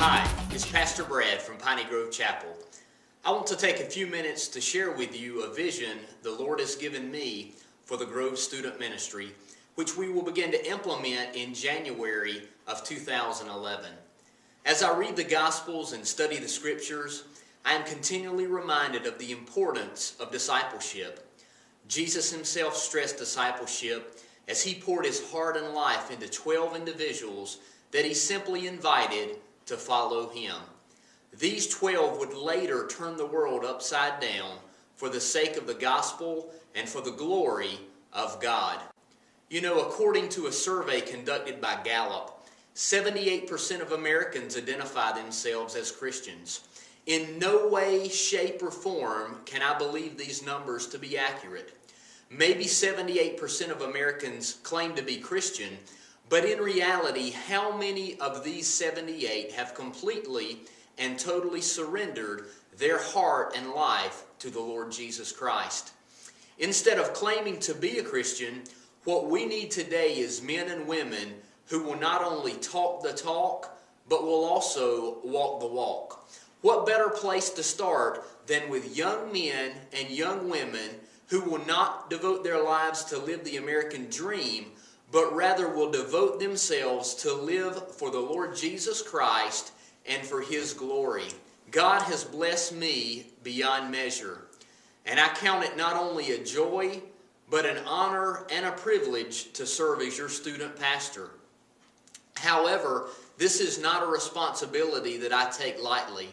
Hi, it's Pastor Brad from Piney Grove Chapel. I want to take a few minutes to share with you a vision the Lord has given me for the Grove Student Ministry, which we will begin to implement in January of 2011. As I read the Gospels and study the Scriptures, I am continually reminded of the importance of discipleship. Jesus himself stressed discipleship as he poured his heart and life into 12 individuals that he simply invited to follow him. These 12 would later turn the world upside down for the sake of the gospel and for the glory of God. You know, according to a survey conducted by Gallup, 78% of Americans identify themselves as Christians. In no way, shape, or form can I believe these numbers to be accurate. Maybe 78% of Americans claim to be Christian, but in reality, how many of these 78 have completely and totally surrendered their heart and life to the Lord Jesus Christ? Instead of claiming to be a Christian, what we need today is men and women who will not only talk the talk, but will also walk the walk. What better place to start than with young men and young women who will not devote their lives to live the American dream, but rather will devote themselves to live for the Lord Jesus Christ and for His glory. God has blessed me beyond measure, and I count it not only a joy, but an honor and a privilege to serve as your student pastor. However, this is not a responsibility that I take lightly.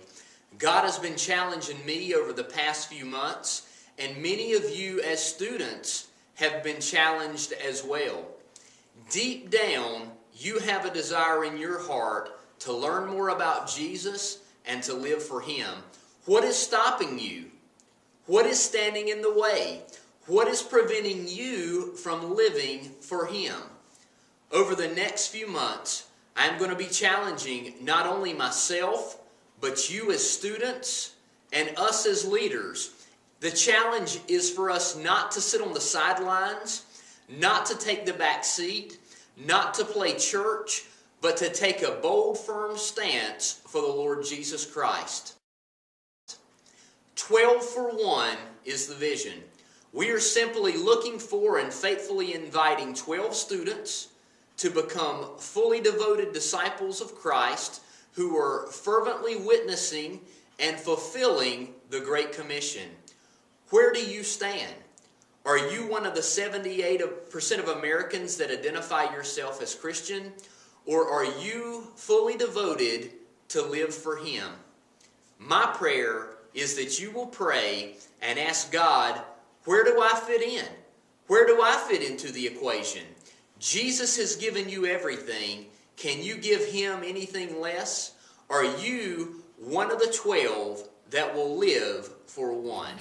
God has been challenging me over the past few months, and many of you as students have been challenged as well. Deep down, you have a desire in your heart to learn more about Jesus and to live for Him. What is stopping you? What is standing in the way? What is preventing you from living for Him? Over the next few months, I'm going to be challenging not only myself, but you as students and us as leaders. The challenge is for us not to sit on the sidelines, not to take the back seat, not to play church, but to take a bold, firm stance for the Lord Jesus Christ. 12 for 1 is the vision. We are simply looking for and faithfully inviting 12 students to become fully devoted disciples of Christ who are fervently witnessing and fulfilling the Great Commission. Where do you stand? Are you one of the 78% of Americans that identify yourself as Christian? Or are you fully devoted to live for Him? My prayer is that you will pray and ask God, where do I fit in? Where do I fit into the equation? Jesus has given you everything. Can you give Him anything less? Are you one of the 12 that will live for one?